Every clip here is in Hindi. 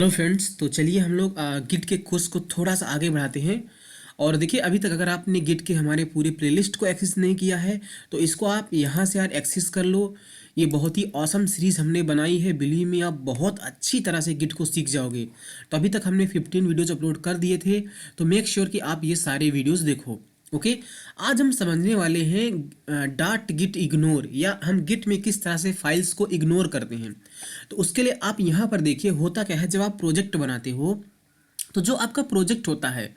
हेलो फ्रेंड्स, तो चलिए हम लोग गिट के कोर्स को थोड़ा सा आगे बढ़ाते हैं। और देखिए, अभी तक अगर आपने गिट के हमारे पूरे प्लेलिस्ट को एक्सेस नहीं किया है तो इसको आप यहाँ से यार एक्सेस कर लो। ये बहुत ही ऑसम सीरीज़ हमने बनाई है, बिलीव में आप बहुत अच्छी तरह से गिट को सीख जाओगे। तो अभी तक हमने 15 वीडियोज़ अपलोड कर दिए थे, तो मेक श्योर कि आप ये सारे वीडियोज़ देखो। ओके, आज हम समझने वाले हैं डाट गिट इग्नोर, या हम गिट में किस तरह से फाइल्स को इग्नोर करते हैं। तो उसके लिए आप यहाँ पर देखिए, होता क्या है, जब आप प्रोजेक्ट बनाते हो तो जो आपका प्रोजेक्ट होता है,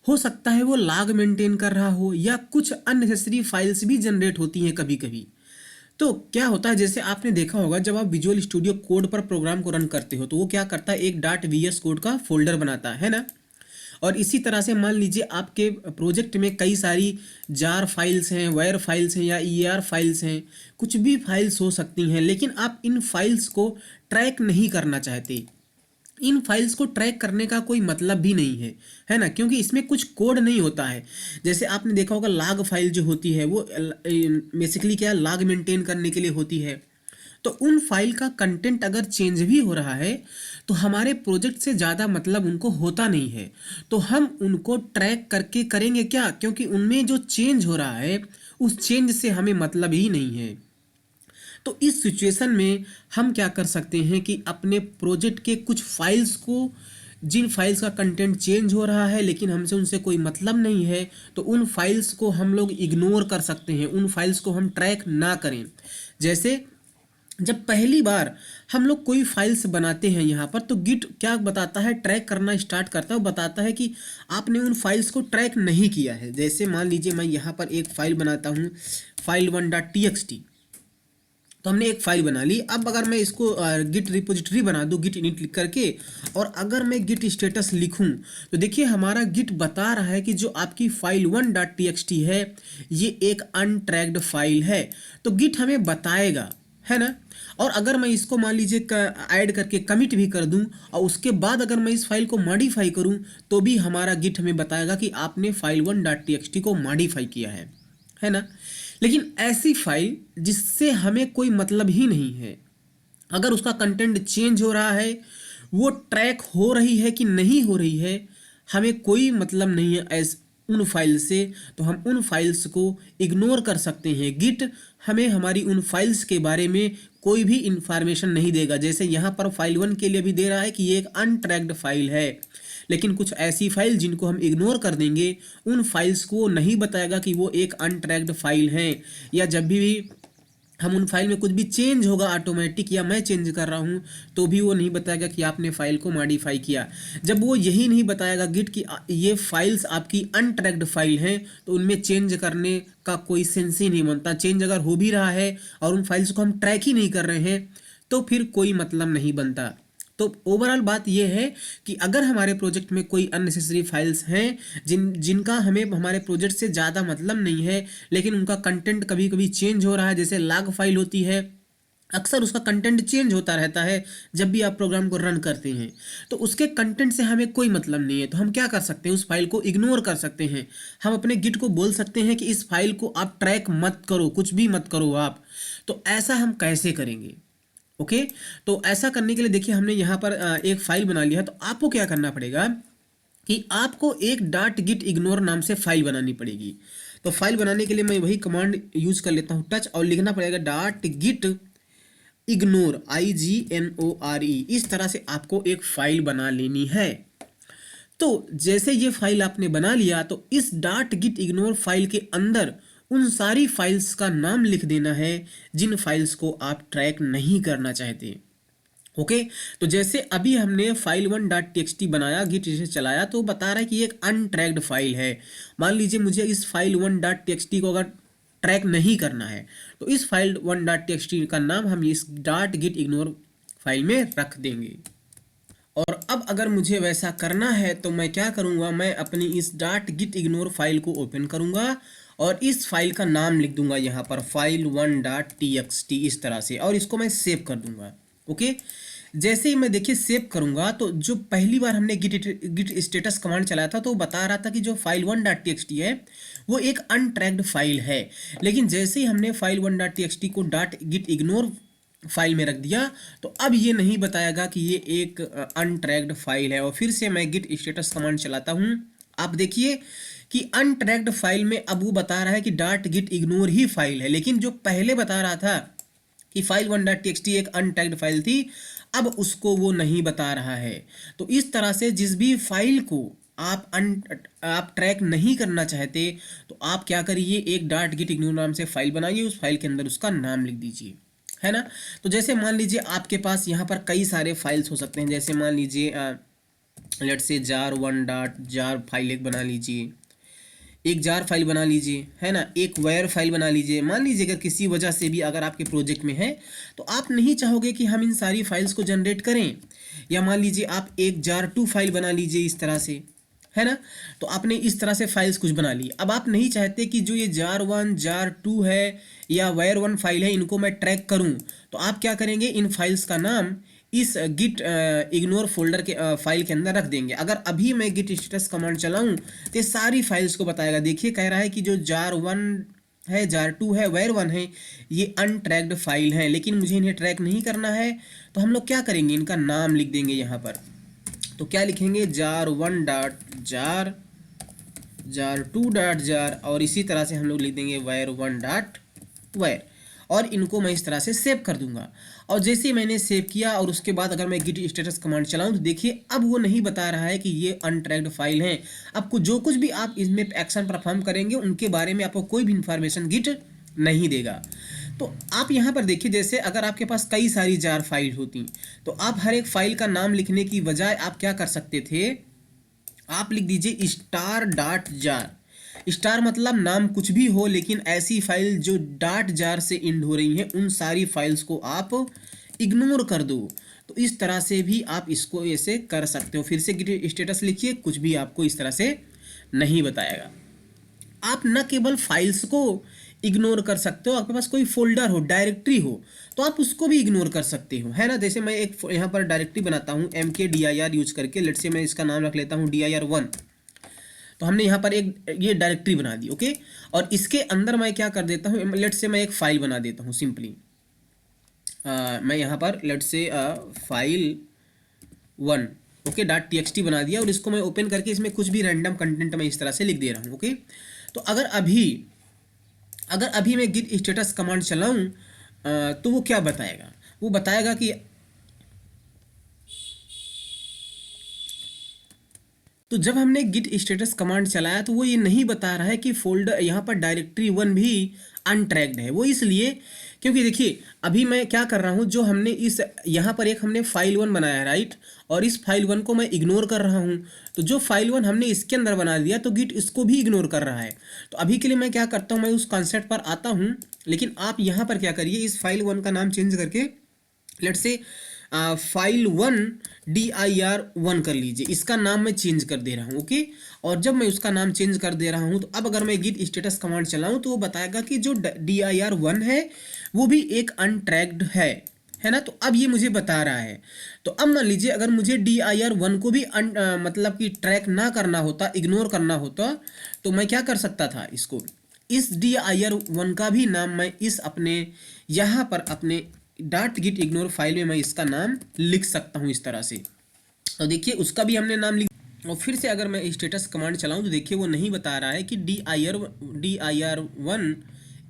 हो सकता है वो लॉग मेंटेन कर रहा हो या कुछ अननेसेसरी फाइल्स भी जनरेट होती हैं कभी कभी। तो क्या होता है, जैसे आपने देखा होगा, जब आप विजुअल स्टूडियो कोड पर प्रोग्राम को रन करते हो तो वो क्या करता है, एक डॉट वीएस कोड का फोल्डर बनाता है ना। और इसी तरह से मान लीजिए आपके प्रोजेक्ट में कई सारी जार फाइल्स हैं, वेयर फाइल्स हैं, या ईआर फाइल्स हैं, कुछ भी फाइल्स हो सकती हैं, लेकिन आप इन फाइल्स को ट्रैक नहीं करना चाहते। इन फाइल्स को ट्रैक करने का कोई मतलब भी नहीं है ना, क्योंकि इसमें कुछ कोड नहीं होता है। जैसे आपने देखा होगा, लॉग फाइल जो होती है वो बेसिकली क्या, लॉग मेंटेन करने के लिए होती है। तो उन फाइल का कंटेंट अगर चेंज भी हो रहा है तो हमारे प्रोजेक्ट से ज़्यादा मतलब उनको होता नहीं है। तो हम उनको ट्रैक करके करेंगे क्या, क्योंकि उनमें जो चेंज हो रहा है उस चेंज से हमें मतलब ही नहीं है। तो इस सिचुएशन में हम क्या कर सकते हैं कि अपने प्रोजेक्ट के कुछ फाइल्स को, जिन फाइल्स का कंटेंट चेंज हो रहा है लेकिन हमसे उनसे कोई मतलब नहीं है, तो उन फाइल्स को हम लोग इग्नोर कर सकते हैं, उन फाइल्स को हम ट्रैक ना करें। जैसे जब पहली बार हम लोग कोई फाइल्स बनाते हैं यहाँ पर, तो गिट क्या बताता है, ट्रैक करना स्टार्ट करता है, बताता है कि आपने उन फाइल्स को ट्रैक नहीं किया है। जैसे मान लीजिए मैं यहाँ पर एक फाइल बनाता हूँ, file1.txt। तो हमने एक फाइल बना ली। अब अगर मैं इसको गिट रिपोजिटरी बना दूँ गिट इनिट लिख करके, और अगर मैं गिट स्टेटस लिखूँ, तो देखिए हमारा गिट बता रहा है कि जो आपकी file1.txt है ये एक अनट्रैक्ड फाइल है। तो गिट हमें बताएगा, है ना। और अगर मैं इसको मान लीजिए ऐड करके कमिट भी कर दूं, और उसके बाद अगर मैं इस फाइल को मॉडिफाई करूं, तो भी हमारा गिट हमें बताएगा कि आपने file1.txt को मॉडिफाई किया है ना। लेकिन ऐसी फाइल जिससे हमें कोई मतलब ही नहीं है, अगर उसका कंटेंट चेंज हो रहा है, वो ट्रैक हो रही है कि नहीं हो रही है, हमें कोई मतलब नहीं है ऐस उन फाइल से, तो हम उन फाइल्स को इग्नोर कर सकते हैं। गिट हमें हमारी उन फाइल्स के बारे में कोई भी इंफॉर्मेशन नहीं देगा। जैसे यहाँ पर file1 के लिए भी दे रहा है कि ये एक अनट्रैक्ड फाइल है, लेकिन कुछ ऐसी फाइल जिनको हम इग्नोर कर देंगे, उन फाइल्स को नहीं बताएगा कि वो एक अनट्रैक्ड फाइल हैं। या जब भी हम उन फाइल में कुछ भी चेंज होगा ऑटोमेटिक, या मैं चेंज कर रहा हूँ, तो भी वो नहीं बताएगा कि आपने फाइल को मॉडिफाई किया। जब वो यही नहीं बताएगा गिट कि ये फाइल्स आपकी अनट्रैक्ड फाइल हैं, तो उनमें चेंज करने का कोई सेंस ही नहीं बनता। चेंज अगर हो भी रहा है और उन फाइल्स को हम ट्रैक ही नहीं कर रहे हैं, तो फिर कोई मतलब नहीं बनता। तो ओवरऑल बात यह है कि अगर हमारे प्रोजेक्ट में कोई अननेसेसरी फाइल्स हैं जिनका हमें हमारे प्रोजेक्ट से ज़्यादा मतलब नहीं है, लेकिन उनका कंटेंट कभी कभी चेंज हो रहा है, जैसे लॉग फाइल होती है, अक्सर उसका कंटेंट चेंज होता रहता है जब भी आप प्रोग्राम को रन करते हैं, तो उसके कंटेंट से हमें कोई मतलब नहीं है। तो हम क्या कर सकते हैं, उस फाइल को इग्नोर कर सकते हैं। हम अपने गिट को बोल सकते हैं कि इस फाइल को आप ट्रैक मत करो, कुछ भी मत करो आप। तो ऐसा हम कैसे करेंगे? ओके, तो ऐसा करने के लिए देखिए, हमने यहाँ पर एक फाइल बना लिया है। तो आपको क्या करना पड़ेगा कि आपको एक डॉट गिट इग्नोर नाम से फाइल बनानी पड़ेगी। तो फाइल बनाने के लिए मैं वही कमांड यूज कर लेता हूँ, टच, और लिखना पड़ेगा डॉट गिट इग्नोर, IGNORE। इस तरह से आपको एक फाइल बना लेनी है। तो जैसे ये फाइल आपने बना लिया, तो इस डॉट गिट इग्नोर फाइल के अंदर उन सारी फाइल्स का नाम लिख देना है जिन फाइल्स को आप ट्रैक नहीं करना चाहते। ओके, तो जैसे अभी हमने file1.txt बनाया, गिट इसे चलाया, तो बता रहा है कि ये एक अनट्रैक्ड फाइल है। मान लीजिए मुझे इस file1.txt को अगर ट्रैक नहीं करना है, तो इस file1.txt का नाम हम इस डॉट गिट इग्नोर फाइल में रख देंगे। और अब अगर मुझे वैसा करना है तो मैं क्या करूँगा, मैं अपनी इस डॉट गिट इग्नोर फाइल को ओपन करूँगा और इस फाइल का नाम लिख दूंगा यहाँ पर file1.txt इस तरह से, और इसको मैं सेव कर दूंगा। ओके, जैसे ही मैं देखिए सेव करूंगा, तो जो पहली बार हमने गिट स्टेटस कमांड चलाया था, तो बता रहा था कि जो file1.txt है वो एक अनट्रैक्ड फाइल है। लेकिन जैसे ही हमने file1.txt co dot Git ignore file में रख दिया, तो अब ये नहीं बताएगा कि ये एक अनट्रैक्ड फाइल है। और फिर से मैं गिट स्टेटस कमांड चलाता हूँ, आप देखिए कि अनट्रैक्ड फाइल में अब वो बता रहा है कि डॉट गिट इग्नोर ही फाइल है, लेकिन जो पहले बता रहा था कि फाइल वन डॉट टी एक अनटैग्ड फाइल थी, अब उसको वो नहीं बता रहा है। तो इस तरह से जिस भी फाइल को आप ट्रैक नहीं करना चाहते, तो आप क्या करिए, एक डॉट गिट इग्नोर नाम से फाइल बनाइए, उस फाइल के अंदर उसका नाम लिख दीजिए, है ना। तो जैसे मान लीजिए आपके पास यहाँ पर कई सारे फाइल्स हो सकते हैं, जैसे मान लीजिए let's say jar one dot jar file एक बना लीजिए, एक जार फाइल बना लीजिए, है ना, एक वेयर फाइल बना लीजिए। मान लीजिए अगर किसी वजह से भी अगर आपके प्रोजेक्ट में है तो आप नहीं चाहोगे कि हम इन सारी फाइल्स को जनरेट करें, या मान लीजिए आप एक जार टू फाइल बना लीजिए इस तरह से, है ना। तो आपने इस तरह से फाइल्स कुछ बना ली, अब आप नहीं चाहते कि जो ये जार वन जार टू है या वेयर वन फाइल है इनको मैं ट्रैक करूं, तो आप क्या करेंगे, इन फाइल्स का नाम इस गिट इग्नोर फोल्डर के फाइल के अंदर रख देंगे। अगर अभी मैं गिट स्टेटस कमांड चलाऊं तो ये सारी फाइल्स को बताएगा। देखिए कह रहा है कि जो जार वन है, जार टू है, वेयर वन है, ये अनट्रैक्ड फाइल है, लेकिन मुझे इन्हें ट्रैक नहीं करना है, तो हम लोग क्या करेंगे, इनका नाम लिख देंगे यहाँ पर। तो क्या लिखेंगे, jar one dot jar, jar to dot jar, और इसी तरह से हम लोग लिख देंगे वेयर वन डॉट वेयर, और इनको मैं इस तरह से सेव कर दूंगा। और जैसे ही मैंने सेव किया और उसके बाद अगर मैं गिट स्टेटस कमांड चलाऊं तो देखिए अब वो नहीं बता रहा है कि ये अनट्रैक्ड फाइल है। आपको जो कुछ भी आप इसमें एक्शन परफॉर्म करेंगे उनके बारे में आपको कोई भी इंफॉर्मेशन गिट नहीं देगा। तो आप यहाँ पर देखिए, जैसे अगर आपके पास कई सारी जार फाइल होती तो आप हर एक फाइल का नाम लिखने की बजाय आप क्या कर सकते थे, आप लिख दीजिए स्टार डॉट जार। स्टार मतलब नाम कुछ भी हो, लेकिन ऐसी फाइल जो डॉट जार से इंड हो रही हैं उन सारी फाइल्स को आप इग्नोर कर दो। तो इस तरह से भी आप इसको ऐसे कर सकते हो। फिर से गिट स्टेटस लिखिए, कुछ भी आपको इस तरह से नहीं बताएगा। आप न केवल फाइल्स को इग्नोर कर सकते हो, आपके पास कोई फोल्डर हो, डायरेक्टरी हो, तो आप उसको भी इग्नोर कर सकते हो, है ना। जैसे मैं एक यहाँ पर डायरेक्टरी बनाता हूँ mkdir यूज करके, लेट से मैं इसका नाम रख लेता हूँ dir1। तो हमने यहाँ पर एक ये डायरेक्टरी बना दी, ओके। और इसके अंदर मैं क्या कर देता हूँ, लेट से मैं एक फाइल बना देता हूँ सिंपली। मैं यहाँ पर लेट से file one, okay, dot T बना दिया, और इसको मैं ओपन करके इसमें कुछ भी रैंडम कंटेंट मैं इस तरह से लिख दे रहा हूँ, ओके। तो अगर अभी मैं गिट स्टेटस कमांड चलाऊं तो वो क्या बताएगा, वो बताएगा कि तो जब हमने गिट स्टेटस कमांड चलाया तो वो ये नहीं बता रहा है कि फोल्डर यहाँ पर डायरेक्टरी वन भी अनट्रैक्ड है। वो इसलिए क्योंकि देखिए अभी मैं क्या कर रहा हूँ, जो हमने इस यहाँ पर एक हमने फाइल वन बनाया है, राइट, और इस फाइल वन को मैं इग्नोर कर रहा हूँ। तो जो फाइल वन हमने इसके अंदर बना दिया तो गिट इसको भी इग्नोर कर रहा है। तो अभी के लिए मैं क्या करता हूँ, मैं उस कॉन्सेप्ट पर आता हूँ, लेकिन आप यहाँ पर क्या करिए, इस फाइल वन का नाम चेंज करके लेट से फाइल वन dir1 कर लीजिए। इसका नाम मैं चेंज कर दे रहा हूँ, ओके। और जब मैं उसका नाम चेंज कर दे रहा हूँ तो अब अगर मैं गिट स्टेटस कमांड चलाऊँ तो वो बताएगा कि जो dir1 है वो भी एक अनट्रैक्ड है ना। तो अब ये मुझे बता रहा है। तो अब मान लीजिए अगर मुझे dir1 को भी मतलब कि ट्रैक ना करना होता, इग्नोर करना होता, तो मैं क्या कर सकता था, इसको इस dir1 का भी नाम मैं इस अपने यहाँ पर अपने डॉट गिट इग्नोर फाइल में मैं इसका नाम लिख सकता हूँ इस तरह से। तो देखिए उसका भी हमने नाम लिख, और फिर से अगर मैं स्टेटस कमांड चलाऊं तो देखिए वो नहीं बता रहा है कि dir1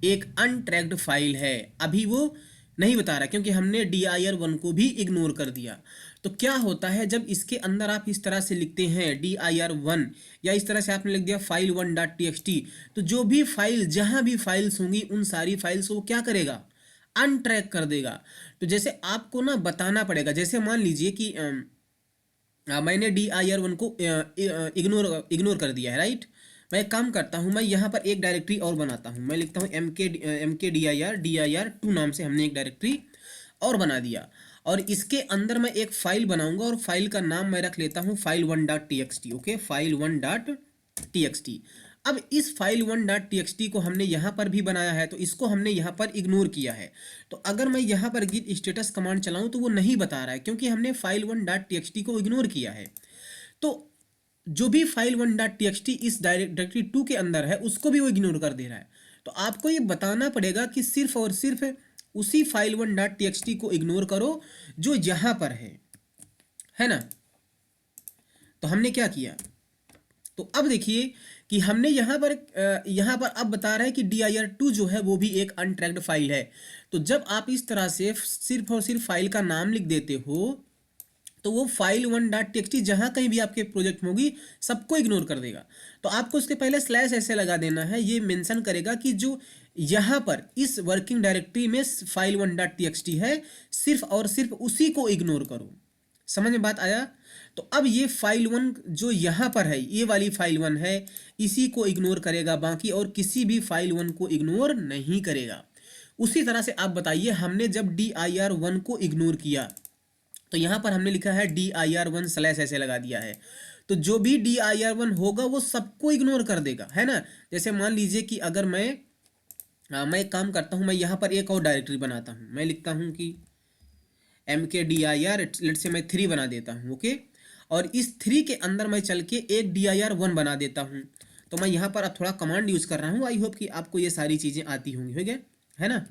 एक अनट्रैक्ड फाइल है, अभी वो नहीं बता रहा क्योंकि हमने dir1 को भी इग्नोर कर दिया। तो क्या होता है जब इसके अंदर आप इस तरह से लिखते हैं dir1, या इस तरह से आपने लिख दिया फाइल वन डॉट टी, तो जो भी फाइल जहां भी फाइल्स होंगी उन सारी फाइल्स को क्या करेगा, अनट्रैक कर देगा। तो जैसे आपको ना बताना पड़ेगा, जैसे मान लीजिए कि मैंने dir1 को इग्नोर कर दिया है, राइट। मैं एक काम करता हूँ, मैं यहाँ पर एक डायरेक्टरी और बनाता हूँ, मैं लिखता हूँ mkdir टू नाम से हमने एक डायरेक्टरी और बना दिया, और इसके अंदर मैं एक फाइल बनाऊंगा और फाइल का नाम मैं रख लेता हूँ file one dot T, okay, file one dot T. अब इस फाइल वन डॉट टी को हमने यहाँ पर भी बनाया है, तो इसको हमने यहाँ पर इग्नोर किया है। तो अगर मैं यहाँ पर गिट स्टेटस कमांड चलाऊं तो वो नहीं बता रहा है क्योंकि हमने फाइल वन डॉट टी को इग्नोर किया है। तो जो भी फाइल वन डॉट टी इस डायरेक्टरी टू के अंदर है उसको भी वो इग्नोर कर दे रहा है। तो आपको ये बताना पड़ेगा कि सिर्फ और सिर्फ उसी file1 डॉट टी को इग्नोर करो जो यहाँ पर है ना। तो हमने क्या किया, तो अब देखिए कि हमने यहाँ पर अब बता रहा है कि dir2 जो है वो भी एक अनट्रैक्ड फाइल है। तो जब आप इस तरह से सिर्फ और सिर्फ फाइल का नाम लिख देते हो तो वो file1.txt जहाँ कहीं भी आपके प्रोजेक्ट में होगी सबको इग्नोर कर देगा। तो आपको उसके पहले स्लैश ऐसे लगा देना है, ये मेंशन करेगा कि जो यहाँ पर इस वर्किंग डायरेक्टरी में file1.txt है सिर्फ और सिर्फ उसी को इग्नोर करो। समझ में बात आया। तो अब ये file1 जो यहाँ पर है, ये वाली file1 है, इसी को इग्नोर करेगा, बाकी और किसी भी file1 को इग्नोर नहीं करेगा। उसी तरह से आप बताइए, हमने जब dir1 को इग्नोर किया तो यहाँ पर हमने लिखा है dir1 स्लैश ऐसे लगा दिया है, तो जो भी dir1 होगा वो सबको इग्नोर कर देगा, है ना। जैसे मान लीजिए कि अगर मैं एक काम करता हूँ, मैं यहाँ पर एक और डायरेक्टरी बनाता हूँ, मैं लिखता हूँ कि mkdir लेट से मैं 3 बना देता हूँ, ओके। और इस 3 के अंदर मैं चल के एक dir1 बना देता हूँ। तो मैं यहाँ पर अब थोड़ा कमांड यूज कर रहा हूँ, आई होप कि आपको ये सारी चीज़ें आती होंगी, हो गया, है ना।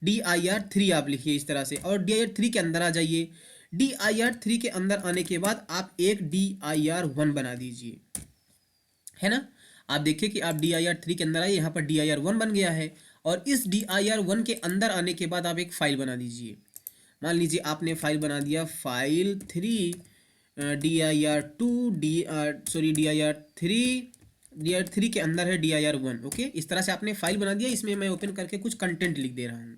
dir3 आप लिखिए इस तरह से, और dir3 के अंदर आ जाइए। dir3 के अंदर आने के बाद आप एक dir1 बना दीजिए, है ना। आप देखिए कि आप dir3 के अंदर आइए, यहाँ पर dir1 बन गया है। और इस dir1 के अंदर आने के बाद आप एक फाइल बना दीजिए। मान लीजिए आपने फाइल बना दिया file3 dir3 के अंदर है dir1, ओके। इस तरह से आपने फाइल बना दिया। इसमें मैं ओपन करके कुछ कंटेंट लिख दे रहा हूँ।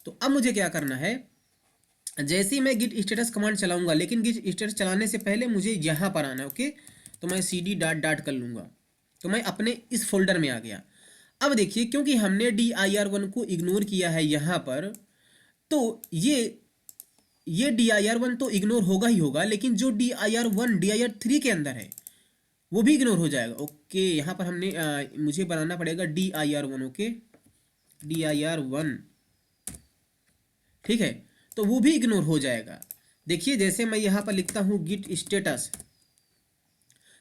तो अब मुझे क्या करना है, जैसे ही मैं गिट स्टेटस कमांड चलाऊंगा, लेकिन गिट स्टेटस चलाने से पहले मुझे यहाँ पर आना है, ओके। तो मैं cd ... कर लूँगा, तो मैं अपने इस फोल्डर में आ गया। अब देखिए, क्योंकि हमने dir1 को इग्नोर किया है यहाँ पर, तो ये dir1 तो इग्नोर होगा ही होगा, लेकिन जो dir3 के अंदर है वो भी इग्नोर हो जाएगा, ओके। यहाँ पर हमने मुझे बनाना पड़ेगा dir1, ओके, dir1, ठीक है। तो वो भी इग्नोर हो जाएगा। देखिए, जैसे मैं यहाँ पर लिखता हूँ गिट स्टेटस,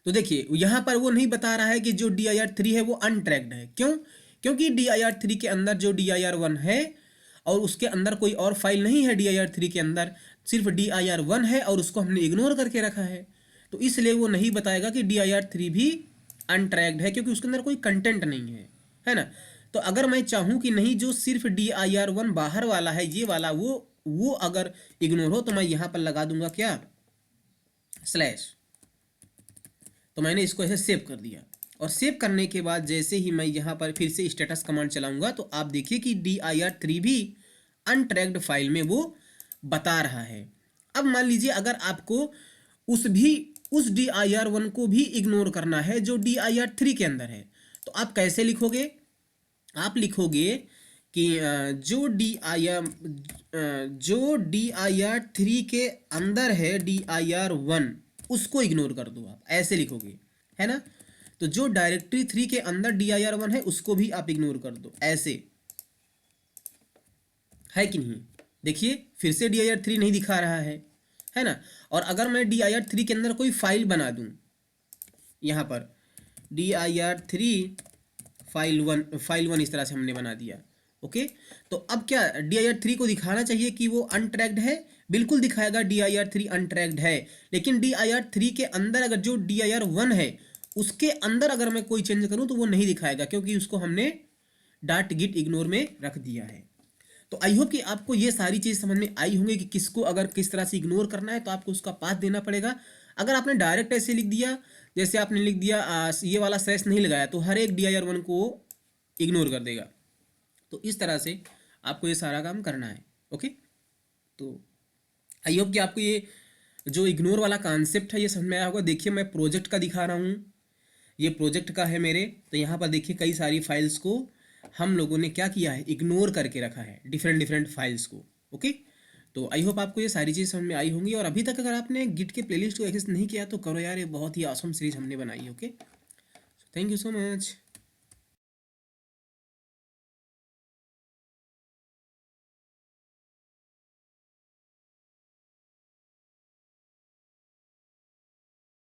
तो देखिए यहाँ पर वो नहीं बता रहा है कि जो dir3 है वो अनट्रैक्ड है। क्यों? क्योंकि dir3 के अंदर जो dir1 है और उसके अंदर कोई और फाइल नहीं है, dir3 के अंदर सिर्फ dir1 है और उसको हमने इग्नोर करके रखा है। तो इसलिए वो नहीं बताएगा कि dir3 भी अनट्रैक्ड है, क्योंकि उसके अंदर कोई कंटेंट नहीं है ना। तो अगर मैं चाहूँ कि नहीं, जो सिर्फ dir1 बाहर वाला है, ये वाला, वो अगर इग्नोर हो, तो मैं यहाँ पर लगा दूंगा क्या, स्लैश। तो मैंने इसको ऐसे सेव कर दिया, और सेव करने के बाद जैसे ही मैं यहाँ पर फिर से स्टेटस कमांड चलाऊंगा, तो आप देखिए कि dir3 भी अनट्रैक्ड फाइल में वो बता रहा है। अब मान लीजिए अगर आपको उस dir1 को भी इग्नोर करना है जो dir3 के अंदर है, तो आप कैसे लिखोगे? आप लिखोगे कि जो dir3 के अंदर है dir1, उसको इग्नोर कर दो, आप ऐसे लिखोगे, है ना। तो जो डायरेक्टरी 3 के अंदर dir1 है उसको भी आप इग्नोर कर दो, ऐसे, है कि नहीं। देखिए फिर से dir3 नहीं दिखा रहा है ना। और अगर मैं dir3 के अंदर कोई फाइल बना दूं, यहाँ पर dir3 फाइल1 इस तरह से हमने बना दिया, ओके। तो अब क्या dir3 को दिखाना चाहिए कि वो अनट्रैक्ड है? बिल्कुल दिखाएगा dir3 अनट्रैक्ड है। लेकिन dir3 के अंदर अगर जो dir1 है उसके अंदर अगर मैं कोई चेंज करूं तो वो नहीं दिखाएगा, क्योंकि उसको हमने .git इग्नोर में रख दिया है। तो आई होप कि आपको ये सारी चीज़ समझ में आई होंगी कि किसको अगर किस तरह से इग्नोर करना है, तो आपको उसका पाथ देना पड़ेगा। अगर आपने डायरेक्ट ऐसे लिख दिया, जैसे आपने लिख दिया ये वाला स्लैश नहीं लगाया, तो हर एक dir1 को इग्नोर कर देगा। तो इस तरह से आपको ये सारा काम करना है, ओके। तो आई होप कि आपको ये जो इग्नोर वाला कॉन्सेप्ट है ये समझ में आया होगा। देखिए मैं प्रोजेक्ट का दिखा रहा हूँ, ये प्रोजेक्ट का है मेरे। तो यहाँ पर देखिए कई सारी फाइल्स को हम लोगों ने क्या किया है, इग्नोर करके रखा है, डिफरेंट फाइल्स को, ओके। तो आई होप आपको ये सारी चीज़ समझ में आई होंगी। और अभी तक अगर आपने गिट के प्लेलिस्ट को एक्सेस नहीं किया तो करो यार, ये बहुत ही ऑसम सीरीज हमने बनाई है, okay. Thank you so much.